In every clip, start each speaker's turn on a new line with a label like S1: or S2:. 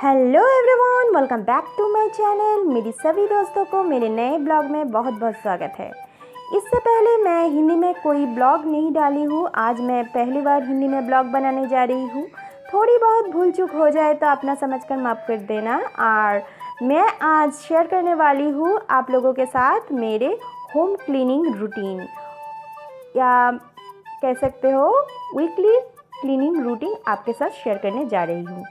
S1: Hello everyone, welcome back to my channel. मेरी सभी दोस्तों को मेरे नए ब्लॉग में बहुत बहुत स्वागत है। इससे पहले मैं हिंदी में कोई ब्लॉग नहीं डाली हूँ। आज मैं पहली बार हिंदी में ब्लॉग बनाने जा रही हूँ। थोड़ी बहुत भूल चूक हो जाए तो अपना समझकर माफ़ कर देना। और मैं आज शेयर करने वाली हूँ आप लोगों के साथ मेरे होम क्लीनिंग रूटीन, या कह सकते हो वीकली क्लीनिंग रूटीन आपके साथ शेयर करने जा रही हूँ।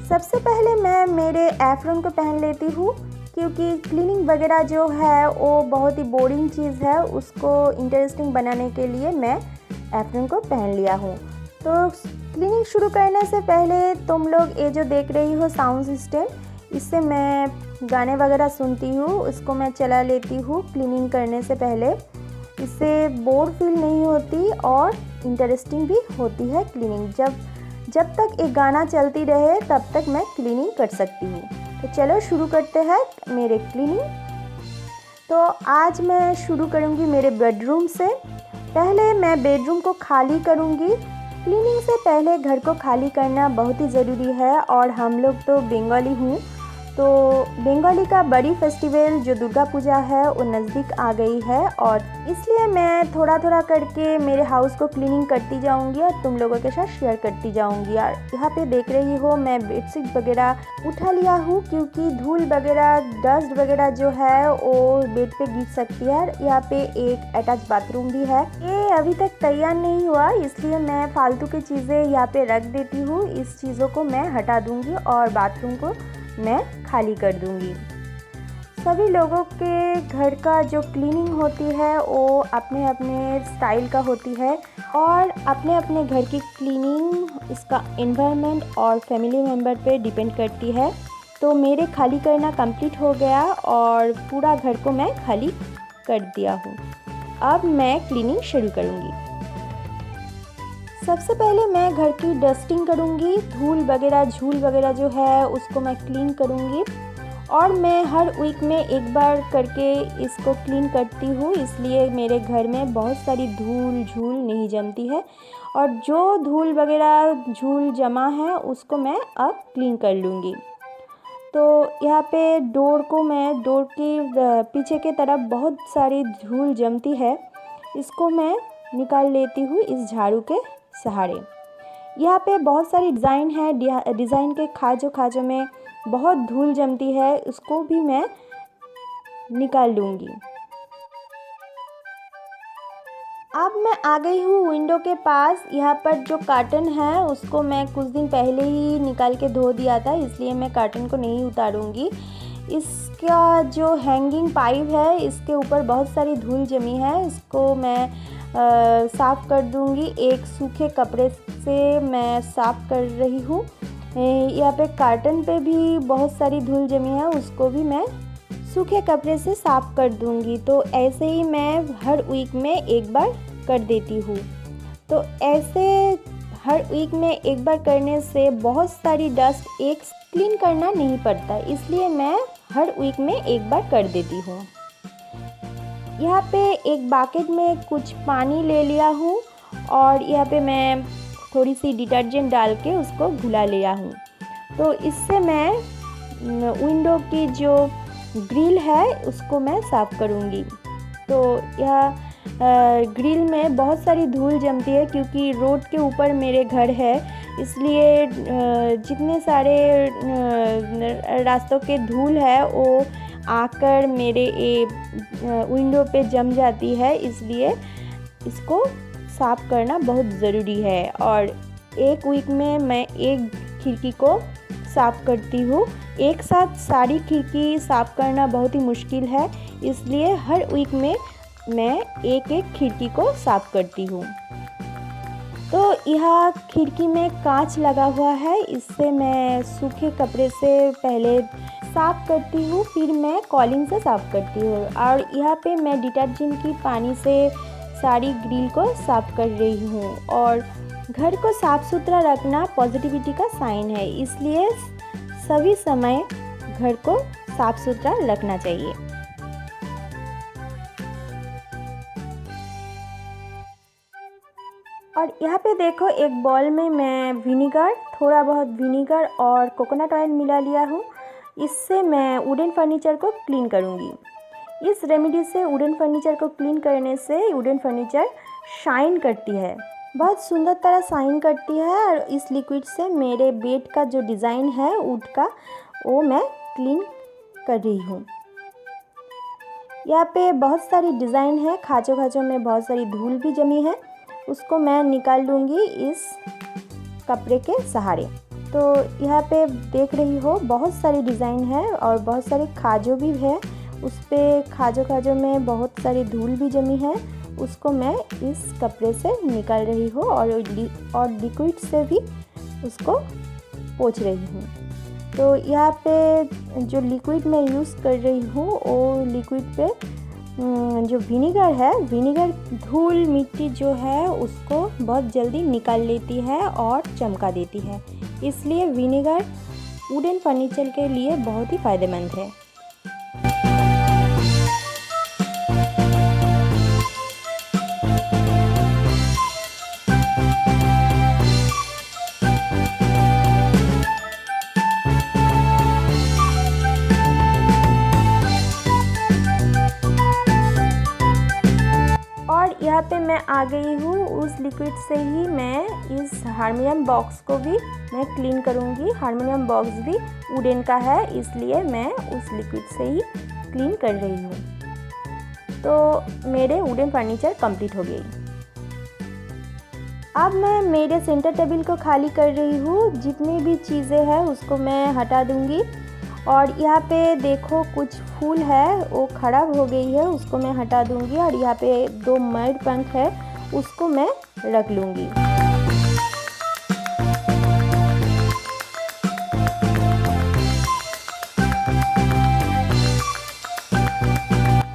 S1: सबसे पहले मैं मेरे एप्रन को पहन लेती हूँ, क्योंकि क्लीनिंग वगैरह जो है वो बहुत ही बोरिंग चीज़ है। उसको इंटरेस्टिंग बनाने के लिए मैं एप्रन को पहन लिया हूँ। तो क्लीनिंग शुरू करने से पहले तुम लोग ये जो देख रही हो साउंड सिस्टम, इससे मैं गाने वगैरह सुनती हूँ, उसको मैं चला लेती हूँ क्लीनिंग करने से पहले। इससे बोर फील नहीं होती और इंटरेस्टिंग भी होती है क्लीनिंग। जब तक एक गाना चलती रहे तब तक मैं क्लीनिंग कर सकती हूँ। तो चलो शुरू करते हैं मेरे क्लीनिंग। तो आज मैं शुरू करूँगी मेरे बेडरूम से। पहले मैं बेडरूम को खाली करूँगी। क्लीनिंग से पहले घर को खाली करना बहुत ही ज़रूरी है। और हम लोग तो बंगाली हूँ, तो बंगाली का बड़ी फेस्टिवल जो दुर्गा पूजा है वो नज़दीक आ गई है, और इसलिए मैं थोड़ा थोड़ा करके मेरे हाउस को क्लीनिंग करती जाऊंगी और तुम लोगों के साथ शेयर करती जाऊंगी। और यहाँ पे देख रही हो मैं बेडशीट वगैरह उठा लिया हूँ, क्योंकि धूल वगैरह डस्ट वगैरह जो है वो बेड पे गिर सकती है। यहाँ पे एक अटैच बाथरूम भी है। ये अभी तक तैयार नहीं हुआ, इसलिए मैं फालतू की चीज़ें यहाँ पे रख देती हूँ। इस चीज़ों को मैं हटा दूँगी और बाथरूम को मैं खाली कर दूंगी। सभी लोगों के घर का जो क्लीनिंग होती है वो अपने अपने स्टाइल का होती है, और अपने अपने घर की क्लीनिंग इसका एनवायरनमेंट और फैमिली मेम्बर पे डिपेंड करती है। तो मेरे खाली करना कंप्लीट हो गया और पूरा घर को मैं खाली कर दिया हूँ। अब मैं क्लीनिंग शुरू करूँगी। सबसे पहले मैं घर की डस्टिंग करूँगी। धूल वगैरह झूल वगैरह जो है उसको मैं क्लीन करूँगी, और मैं हर वीक में एक बार करके इसको क्लीन करती हूँ। इसलिए मेरे घर में बहुत सारी धूल झूल नहीं जमती है, और जो धूल वगैरह झूल जमा है उसको मैं अब क्लीन कर लूँगी। तो यहाँ पे डोर की पीछे के तरफ बहुत सारी धूल जमती है, इसको मैं निकाल लेती हूँ इस झाड़ू के सहारे। यहाँ पे बहुत सारी डिज़ाइन है, डिज़ाइन के खाजों में बहुत धूल जमती है, उसको भी मैं निकाल लूँगी। अब मैं आ गई हूँ विंडो के पास। यहाँ पर जो कर्टन है उसको मैं कुछ दिन पहले ही निकाल के धो दिया था, इसलिए मैं कर्टन को नहीं उतारूँगी। इसका जो हैंगिंग पाइप है इसके ऊपर बहुत सारी धूल जमी है, इसको मैं साफ़ कर दूंगी। एक सूखे कपड़े से मैं साफ़ कर रही हूँ। यहाँ पे कर्टन पे भी बहुत सारी धूल जमी है, उसको भी मैं सूखे कपड़े से साफ़ कर दूंगी। तो ऐसे ही मैं हर वीक में एक बार कर देती हूँ। तो ऐसे हर वीक में एक बार करने से बहुत सारी डस्ट एक क्लीन करना नहीं पड़ता, इसलिए मैं हर वीक में एक बार कर देती हूँ। यहाँ पे एक बाकेट में कुछ पानी ले लिया हूँ, और यहाँ पे मैं थोड़ी सी डिटर्जेंट डाल के उसको घुला लिया हूँ। तो इससे मैं विंडो की जो ग्रिल है उसको मैं साफ़ करूँगी। तो यह ग्रिल में बहुत सारी धूल जमती है, क्योंकि रोड के ऊपर मेरे घर है, इसलिए जितने सारे रास्तों के धूल है वो आकर मेरे विंडो पे जम जाती है, इसलिए इसको साफ़ करना बहुत ज़रूरी है। और एक वीक में मैं एक खिड़की को साफ़ करती हूँ। एक साथ सारी खिड़की साफ़ करना बहुत ही मुश्किल है, इसलिए हर वीक में मैं एक एक खिड़की को साफ़ करती हूँ। तो यह खिड़की में कांच लगा हुआ है, इससे मैं सूखे कपड़े से पहले साफ़ करती हूँ, फिर मैं कॉलिंग से साफ़ करती हूँ। और यहाँ पे मैं डिटर्जेंट की पानी से सारी ग्रिल को साफ़ कर रही हूँ। और घर को साफ़ सुथरा रखना पॉजिटिविटी का साइन है, इसलिए सभी समय घर को साफ़ सुथरा रखना चाहिए। और यहाँ पे देखो एक बॉल में मैं विनीगर, थोड़ा बहुत विनीगर और कोकोनट ऑयल मिला लिया हूँ। इससे मैं वुडन फर्नीचर को क्लीन करूँगी। इस रेमेडी से वुडन फर्नीचर को क्लीन करने से वुडन फर्नीचर शाइन करती है, बहुत सुंदर तरह शाइन करती है। और इस लिक्विड से मेरे बेड का जो डिज़ाइन है वुड का, वो मैं क्लीन कर रही हूँ। यहाँ पे बहुत सारी डिज़ाइन है, खाँचों खाँचों में बहुत सारी धूल भी जमी है, उसको मैं निकाल लूँगी इस कपड़े के सहारे। तो यहाँ पे देख रही हो बहुत सारी डिज़ाइन है और बहुत सारे खाजों भी है, उस पर खाजों में बहुत सारी धूल भी जमी है, उसको मैं इस कपड़े से निकाल रही हूँ और लिक्विड से भी उसको पोंछ रही हूँ। तो यहाँ पे जो लिक्विड मैं यूज़ कर रही हूँ वो लिक्विड पे जो विनीगर है, विनीगर धूल मिट्टी जो है उसको बहुत जल्दी निकाल लेती है और चमका देती है, इसलिए विनीगर वुडन फर्नीचर के लिए बहुत ही फ़ायदेमंद है। यहाँ पे मैं आ गई हूँ, उस लिक्विड से ही मैं इस हारमोनियम बॉक्स को भी मैं क्लीन करूँगी। हारमोनियम बॉक्स भी वुडन का है, इसलिए मैं उस लिक्विड से ही क्लीन कर रही हूँ। तो मेरे वुडन फर्नीचर कंप्लीट हो गई। अब मैं मेरे सेंटर टेबल को खाली कर रही हूँ, जितनी भी चीज़ें हैं उसको मैं हटा दूँगी। और यहाँ पे देखो कुछ फूल है वो ख़राब हो गई है, उसको मैं हटा दूँगी। और यहाँ पे 2 मर्ड पंख है, उसको मैं रख लूँगी।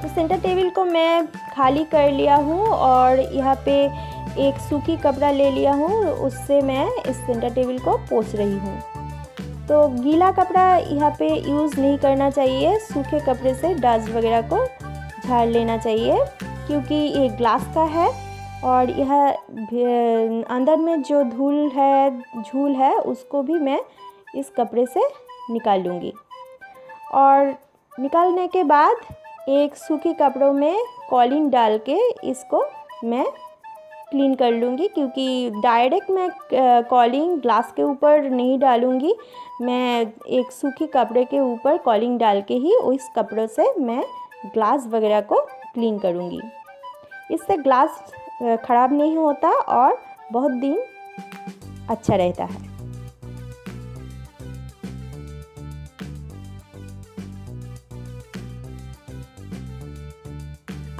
S1: तो सेंटर टेबल को मैं खाली कर लिया हूँ और यहाँ पे एक सूखी कपड़ा ले लिया हूँ, उससे मैं इस सेंटर टेबल को पोंछ रही हूँ। तो गीला कपड़ा यहाँ पे यूज़ नहीं करना चाहिए, सूखे कपड़े से डस्ट वगैरह को झाड़ लेना चाहिए, क्योंकि ये ग्लास का है और यह अंदर में जो धूल है, झूल है, उसको भी मैं इस कपड़े से निकाल लूँगी। और निकालने के बाद एक सूखे कपड़ों में कॉलिन डाल के इसको मैं क्लीन कर लूँगी, क्योंकि डायरेक्ट मैं कॉलिंग ग्लास के ऊपर नहीं डालूँगी, मैं एक सूखे कपड़े के ऊपर कॉलिंग डाल के ही उस कपड़ों से मैं ग्लास वगैरह को क्लीन करूँगी। इससे ग्लास ख़राब नहीं होता और बहुत दिन अच्छा रहता है।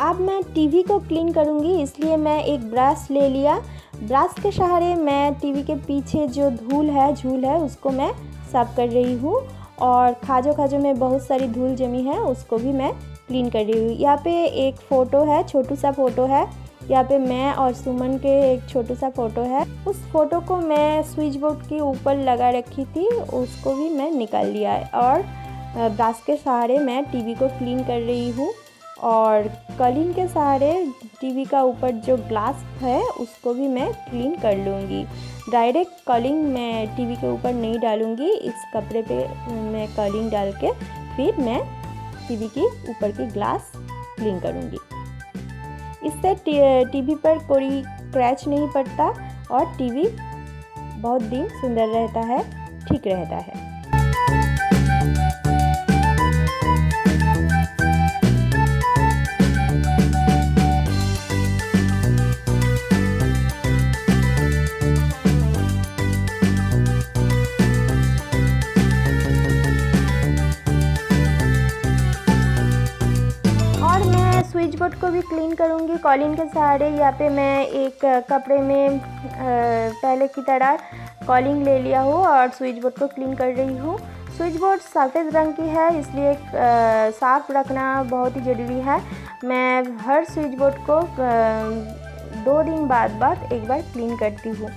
S1: अब मैं टीवी को क्लीन करूँगी, इसलिए मैं एक ब्रश ले लिया। ब्रश के सहारे मैं टीवी के पीछे जो धूल है, झूल है, उसको मैं साफ़ कर रही हूँ। और खाजों में बहुत सारी धूल जमी है, उसको भी मैं क्लीन कर रही हूँ। यहाँ पे एक फ़ोटो है, छोटू सा फ़ोटो है, यहाँ पे मैं और सुमन के एक छोटू सा फ़ोटो है। उस फ़ोटो को मैं स्विच बोर्ड के ऊपर लगा रखी थी, उसको भी मैं निकाल लिया है। और ब्रश के सहारे मैं टीवी को क्लीन कर रही हूँ और कलीन के सहारे टीवी का ऊपर जो ग्लास है उसको भी मैं क्लीन कर लूँगी। डायरेक्ट कलिंग मैं टीवी के ऊपर नहीं डालूँगी, इस कपड़े पे मैं कलिंग डाल के फिर मैं टीवी के ऊपर की ग्लास क्लीन करूँगी। इससे टीवी पर कोई क्रैच नहीं पड़ता और टीवी बहुत दिन सुंदर रहता है, ठीक रहता है। स्विच बोर्ड को भी क्लीन करूँगी कॉलिन के सहारे। यहाँ पे मैं एक कपड़े में पहले की तरह कॉलिंग ले लिया हूँ और स्विच बोर्ड को क्लीन कर रही हूँ। स्विच बोर्ड सफ़ेद रंग की है, इसलिए साफ़ रखना बहुत ही ज़रूरी है। मैं हर स्विच बोर्ड को 2 दिन बाद एक बार क्लीन करती हूँ,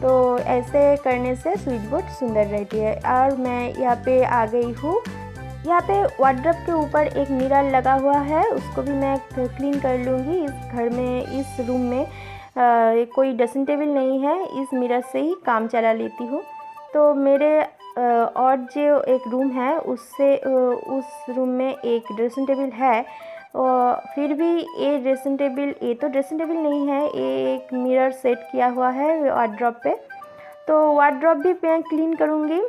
S1: तो ऐसे करने से स्विच बोर्ड सुंदर रहती है। और मैं यहाँ पे आ गई हूँ। यहाँ पे वार्डरोब के ऊपर एक मिरर लगा हुआ है, उसको भी मैं क्लीन कर लूँगी। इस घर में, इस रूम में कोई ड्रेसिंग टेबल नहीं है, इस मिरर से ही काम चला लेती हूँ। तो मेरे और जो एक रूम है उससे उस रूम में एक ड्रेसिंग टेबल है, और फिर भी ये तो ड्रेसिंग टेबल नहीं है, ये एक मिरर सेट किया हुआ है वार्डरोब पे। तो वार्डरोब भी मैं क्लीन करूँगी।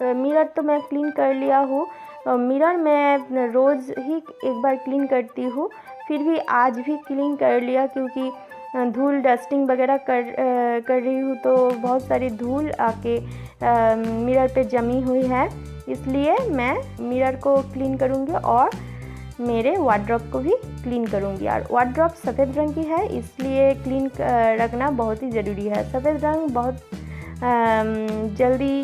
S1: मिरर तो मैं क्लीन कर लिया हूँ, मिरर मैं रोज़ ही एक बार क्लीन करती हूँ, फिर भी आज भी क्लीन कर लिया क्योंकि धूल डस्टिंग वगैरह कर रही हूँ तो बहुत सारी धूल आके मिरर पे जमी हुई है, इसलिए मैं मिरर को क्लीन करूँगी और मेरे वार्डरोब को भी क्लीन करूँगी। और वार्डरोब सफ़ेद रंग की है, इसलिए क्लीन रखना बहुत ही ज़रूरी है। सफ़ेद रंग बहुत जल्दी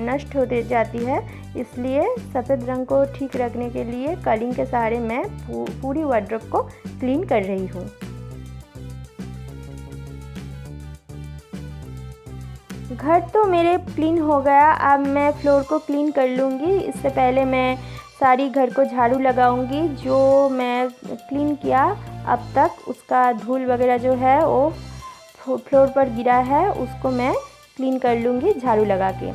S1: नष्ट होते जाती है, इसलिए सफ़ेद रंग को ठीक रखने के लिए कलिंग के सहारे मैं पूरी वार्डरोब को क्लीन कर रही हूँ। घर तो मेरे क्लीन हो गया, अब मैं फ्लोर को क्लीन कर लूँगी। इससे पहले मैं सारी घर को झाड़ू लगाऊंगी। जो मैं क्लीन किया अब तक उसका धूल वगैरह जो है वो फ्लोर पर गिरा है, उसको मैं क्लीन कर लूँगी झाड़ू लगा के।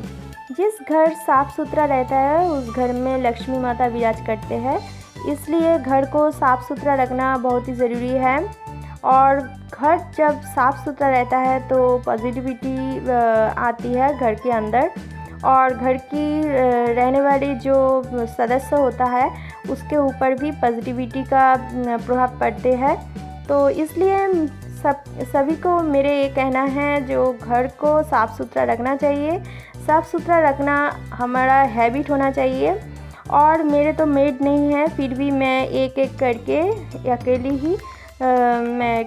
S1: जिस घर साफ़ सुथरा रहता है उस घर में लक्ष्मी माता विराज करते हैं, इसलिए घर को साफ़ सुथरा रखना बहुत ही ज़रूरी है। और घर जब साफ़ सुथरा रहता है तो पॉजिटिविटी आती है घर के अंदर, और घर की रहने वाली जो सदस्य होता है उसके ऊपर भी पॉजिटिविटी का प्रभाव पड़ते हैं। तो इसलिए सभी को मेरे ये कहना है जो घर को साफ़ सुथरा रखना चाहिए। साफ़ सुथरा रखना हमारा हैबिट होना चाहिए। और मेरे तो मेड नहीं है, फिर भी मैं एक एक करके अकेली ही मैं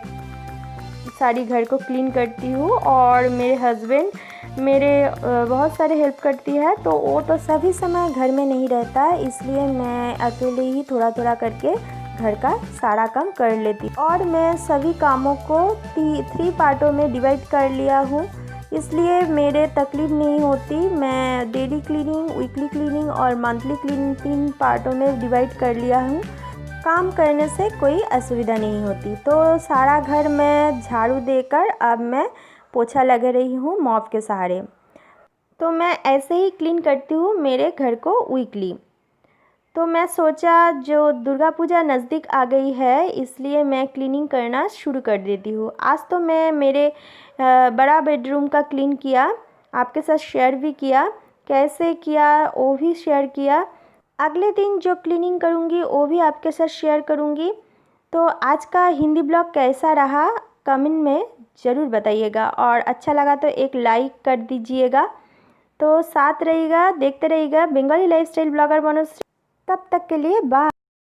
S1: सारी घर को क्लीन करती हूँ। और मेरे हस्बैंड मेरे बहुत सारे हेल्प करती है, तो वो तो सभी समय घर में नहीं रहता, इसलिए मैं अकेले ही थोड़ा थोड़ा करके घर का सारा काम कर लेती। और मैं सभी कामों को 3 पार्टों में डिवाइड कर लिया हूँ, इसलिए मेरे तकलीफ़ नहीं होती। मैं डेली क्लीनिंग, वीकली क्लीनिंग और मंथली क्लीनिंग 3 पार्टों में डिवाइड कर लिया हूँ। काम करने से कोई असुविधा नहीं होती। तो सारा घर मैं झाड़ू देकर अब मैं पोछा लगा रही हूँ मॉप के सहारे। तो मैं ऐसे ही क्लीन करती हूँ मेरे घर को वीकली। तो मैं सोचा जो दुर्गा पूजा नज़दीक आ गई है इसलिए मैं क्लीनिंग करना शुरू कर देती हूँ। आज तो मैं मेरे बड़ा बेडरूम का क्लीन किया, आपके साथ शेयर भी किया, कैसे किया वो भी शेयर किया। अगले दिन जो क्लीनिंग करूँगी वो भी आपके साथ शेयर करूँगी। तो आज का हिंदी ब्लॉग कैसा रहा कमेंट में ज़रूर बताइएगा, और अच्छा लगा तो एक लाइक कर दीजिएगा। तो साथ रहिएगा, देखते रहिएगा बंगाली लाइफस्टाइल ब्लॉगर मनोज। तब तक के लिए बाय।